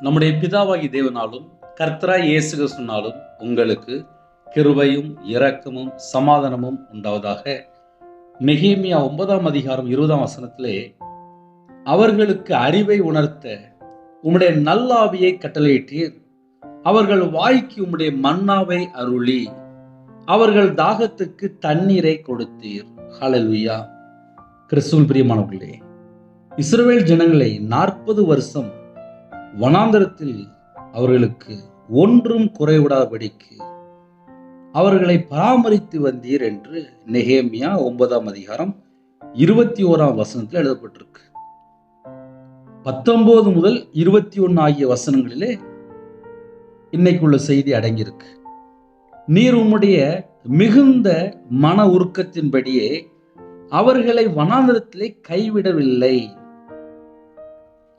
நம்முடைய பிதாவாகி தேவனாலும் கர்த்தராய் இயேசு கிறிஸ்துவினாலும் உங்களுக்கு கிருபையும் இரக்கமும் சமாதானமும் உண்டாவதாக. நெகேமியா 9ஆம் அதிகாரம் 20ஆம் வசனத்திலே, அவர்களுக்கு அறிவை உணர்த்த உம்முடைய நல்லாவியை கட்டளையிட்டீர், அவர்கள் வாய்க்கு உம்முடைய மன்னாவை அருளி, அவர்கள் தாகத்துக்கு தண்ணீரை கொடுத்தீர். ஹல்லேலூயா. கிறிஸ்துவில் பிரியமானவர்களே, இஸ்ரவேல் ஜனங்களை 40 வருஷம் வனாந்தரத்தில் அவர்களுக்கு ஒன்றும் குறைவிடாதபடிக்கு அவர்களை பராமரித்து வந்தீர் என்று நெகேமியா 9ஆம் அதிகாரம் 21ஆம் வசனத்தில் எழுதப்பட்டிருக்கு. 19 முதல் 21 ஆகிய வசனங்களிலே இன்னைக்குள்ள செய்தி அடங்கியிருக்கு. நீர் உம்முடைய மிகுந்த மன உருக்கத்தின்படியே அவர்களை வனாந்தரத்திலே கைவிடவில்லை,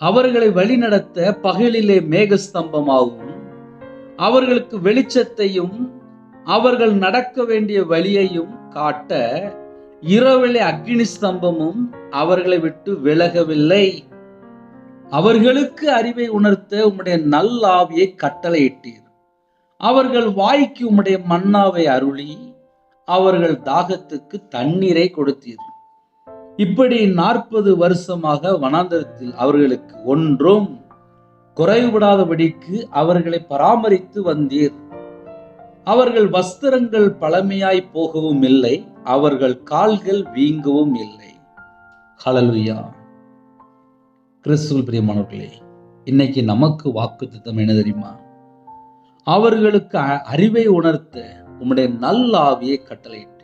அவர்களை வழிநடத்த பகலிலே மேகஸ்தம்பமாகவும் அவர்களுக்கு வெளிச்சத்தையும் அவர்கள் நடக்க வேண்டிய வழியையும் காட்ட இரவிலே அக்கினி ஸ்தம்பமும் அவர்களை விட்டு விலகவில்லை. அவர்களுக்கு அறிவை உணர்த்த உம்முடைய நல்லாவியை கட்டளையிட்டீர், அவர்கள் வாய்க்கு உம்முடைய மன்னாவை அருளி, அவர்கள் தாகத்துக்கு தண்ணீரை கொடுத்தீர். இப்படி 40 வருஷமாக வனாந்தரத்தில் அவர்களுக்கு ஒன்றும் குறைவிடாதபடிக்கு அவர்களை பராமரித்து வந்தீர். அவர்கள் வஸ்திரங்கள் பழமையாய் போகவும் இல்லை, அவர்கள் கால்கள் வீங்கவும் இல்லை. ஹல்லேலூயா. கிறிஸ்துவில் பிரியமானவர்களே, இன்னைக்கு நமக்கு வாக்குத்தத்தம் என்ன தெரியுமா? அவர்களுக்கு அறிவை உணர்த்த உம்முடைய நல்ல ஆவியை கட்டளையிட்டீர்,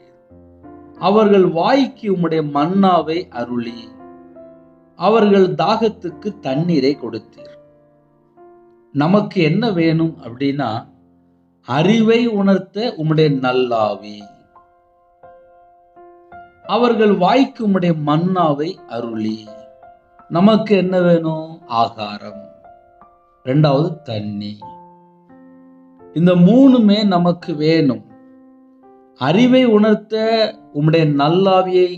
அவர்கள் வாய்க்கு உம்முடைய மன்னாவை அருளி, அவர்கள் தாகத்துக்கு தண்ணீரை கொடுத்தீர். நமக்கு என்ன வேணும் அப்படின்னா, அறிவை உணர்த்த உம்முடைய நல்லாவி, அவர்கள் வாய்க்கு உம்முடைய மன்னாவை அருளி. நமக்கு என்ன வேணும்? ஆகாரம், இரண்டாவது தண்ணி. இந்த மூணுமே நமக்கு வேணும். அறிவை உணர்த்த உம்முடைய நல்லாவியை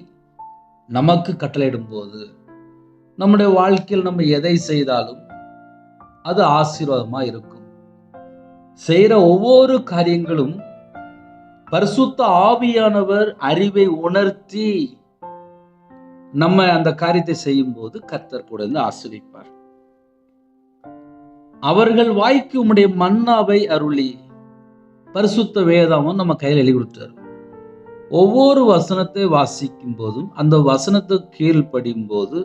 நமக்கு கட்டளையிடும் போது நம்முடைய வாழ்க்கையில் நம்ம எதை செய்தாலும் அது ஆசீர்வாதமா இருக்கும். செய்கிற ஒவ்வொரு காரியங்களும் பரிசுத்த ஆவியானவர் அறிவை உணர்த்தி நம்ம அந்த காரியத்தை செய்யும் போது கர்த்தர் கூட இருந்து ஆசீர்வதிப்பார். அவர்கள் வாய்க்கு உம்முடைய மன்னாவை அருளி, பரிசுத்த வேதமும் நம்ம கையில் எழுதி கொடுத்தார். ஒவ்வொரு வசனத்தை வாசிக்கும் போதும் அந்த வசனத்தை கீழ்ப்படியும் போது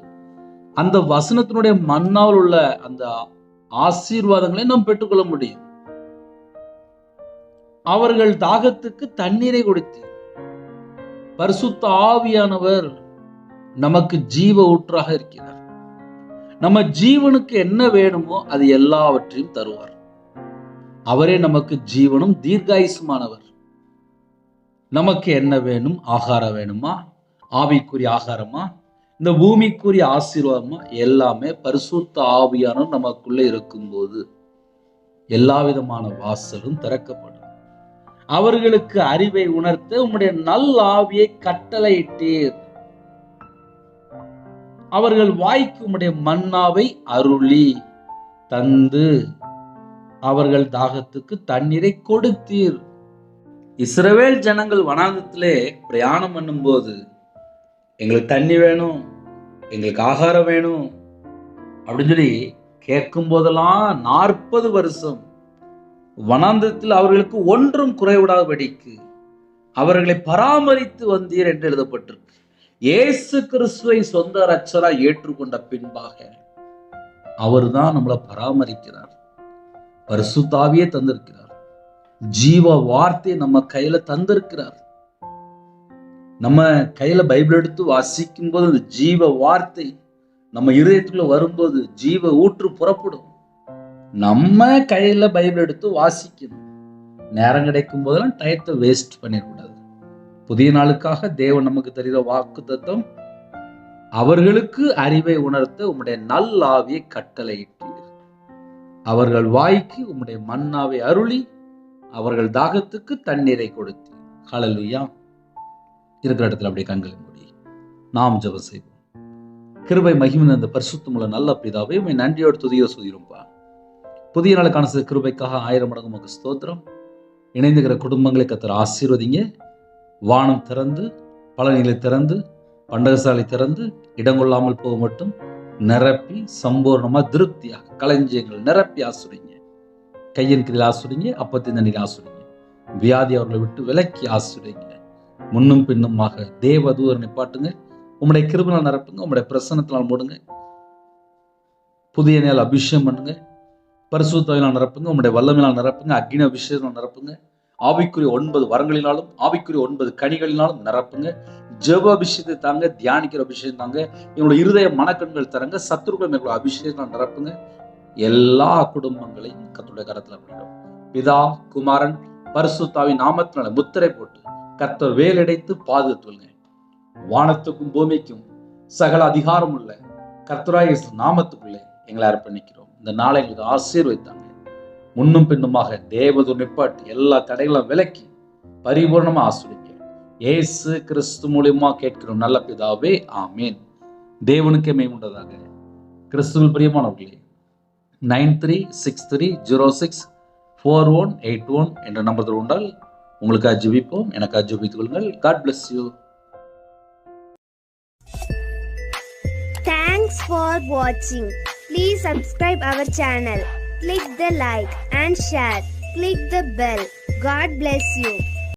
அந்த வசனத்தினுடைய மன்னாவில் உள்ள அந்த ஆசீர்வாதங்களை நாம் பெற்றுக்கொள்ள முடியும். அவர்கள் தாகத்துக்கு தண்ணீரை கொடுத்து, பரிசுத்த ஆவியானவர் நமக்கு ஜீவ ஊற்றாக இருக்கிறார். நம்ம ஜீவனுக்கு என்ன வேணுமோ அது எல்லாவற்றையும் தருவார். அவரே நமக்கு ஜீவனும் தீர்காயுசுமானவர். நமக்கு என்ன வேணும்? ஆகாரம் வேணுமா? ஆவிக்குரிய ஆகாரமா? இந்த பூமிக்குரிய ஆசீர்வாதமா? எல்லாமே பரிசுத்த ஆவியானவர் நமக்குள்ள இருக்கும்போது எல்லா விதமான வாசலும் திறக்கப்படும். அவர்களுக்கு அறிவை உணர்த்த உம்முடைய நல்ல ஆவியை கட்டளையிட்டீர், அவர்கள் வாய்க்கு உம்முடைய மன்னாவை அருளி தந்து, அவர்கள் தாகத்துக்கு தண்ணீரை கொடுத்தீர். இஸ்ரவேல் ஜனங்கள் வனாந்தரத்திலே பிரயாணம் பண்ணும்போது எங்களுக்கு தண்ணி வேணும், எங்களுக்கு ஆகாரம் வேணும் அப்படின்னு சொல்லி கேட்கும் போதெல்லாம் 40 வருஷம் வனாந்தரத்தில் அவர்களுக்கு ஒன்றும் குறைவிடாதபடிக்கு அவர்களை பராமரித்து வந்தீர் என்று எழுதப்பட்டிருக்கு. இயேசு கிறிஸ்துவை சொந்த இரட்சகராய் ஏற்றுக்கொண்ட பின்பாக அவர்தான் நம்மளை பராமரிக்கிறார். பரிசுத்த ஆவியை தந்திருக்கிறார், ஜீவ வார்த்தையை நம்ம கையில தந்திருக்கிறார். நம்ம கையில பைபிள் எடுத்து வாசிக்கும் போது அந்த ஜீவ வார்த்தை நம்ம இருதயத்துக்குள்ள வரும்போது ஜீவ ஊற்று புறப்படும். நம்ம கையில பைபிள் எடுத்து வாசிக்கணும். நேரம் கிடைக்கும் போதெல்லாம் டயத்தை வேஸ்ட் பண்ணிடக்கூடாது. புதிய நாளுக்காக தேவன் நமக்கு தருகிற வாக்குத்தத்தம், அவர்களுக்கு அறிவை உணர்த்த உம்முடைய நல்ல ஆவியை கட்டளையிட்டீர், அவர்கள் வாய்க்கு உம்முடைய மன்னாவை அருளி, அவர்கள் தாகத்துக்கு தண்ணீரை கொடுத்தீர். ஹல்லேலூயா. இருக்கிற இடத்துல அப்படியே கண்களை மூடி நாம் ஜெபம் செய்வோம். கிருபை மகிமை அந்த பரிசுத்தமுள்ள நல்ல பிதாவே, உம்மை நன்றியோடு துதியோடு சொல்கிறோம்ப்பா. புதிய நாளுக்கான சிறு கிருபைக்காக 1000 மடங்கு உமக்கு ஸ்தோத்திரம். இணைந்துகிற குடும்பங்களை கர்த்தர் ஆசீர்வதிங்க. வானம் திறந்து, பலனிலை திறந்து, பண்டகசாலை திறந்து, இடங்கொள்ளாமல் போக மட்டும் நிரப்பி சம்பூர்ணமா திருப்தியாக களஞ்சியங்கள் நிரப்பி ஆசுரிங்க. கையின் கீழ் ஆசுரிங்க, அப்பத்தின் தண்ணியில் ஆசுரிங்க. வியாதி அவர்களை விட்டு விலக்கி ஆசுரிங்க. முன்னும் பின்னுமாக தேவ தூதரை பாட்டுங்க. உம்முடைய கிருபையால் நிரப்புங்க, உம்முடைய பிரசன்னத்தினால் மூடுங்க. புதிய நாள் அபிஷேகம் பண்ணுங்க. பரிசுத்தாவினால் நிரப்புங்க, உம்முடைய வல்லமையினால் நிரப்புங்க, அக்னி அபிஷேகம் நிரப்புங்க. ஆவிக்குரிய 9 வரங்களினாலும் ஆவிக்குரிய 9 கனிகளினாலும் நிரப்புங்க. ஜெப அபிஷேகத்தை தாங்க, தியானிக்கிற அபிஷேகம் தாங்க, என்னோட இருதய மனக்கண்கள் தரங்க, சத்துருக்கள் மேற்கொள்ள அபிஷேகம் நிரப்புங்க. எல்லா குடும்பங்களையும் கர்த்தருடைய கரத்துல பண்ணிடும். பிதா குமாரன் பரிசுத்தாவின் நாமத்தினால முத்திரை போட்டு கர்த்தர் வேலடைத்து பாதுகாத்துள்ளுங்க. வானத்துக்கும் பூமிக்கும் சகல அதிகாரம் உள்ள கர்த்தராகிய நாமத்துக்குள்ளே எங்களை அர்ப்பணிக்கிறோம். இந்த நாளை எங்களுக்கு ஆசீர்வதித்தாங்க. முன்னும் பின்னுமாக தேவதூர் நிப்பாட்டி எல்லா தடைகளும் விலக்கி பரிபூர்ணமா ஆசீர்வதிங்க. இயேசு கிறிஸ்து மூலியமா கேட்கிறோம் நல்ல பிதாவே, ஆமீன். தேவனுக்கே மேம்பட்டதாக. கிறிஸ்துவில் பிரியமானவர்களே, 9363064181 என்ற நம்பர் உண்டால் உங்களுக்காக ஜெபிப்போம். எனக்காக ஜெபித்துக் கொள்ளுங்கள். God bless you. Thanks for watching. Please subscribe our channel. Click the like and share. Click the bell. God bless you.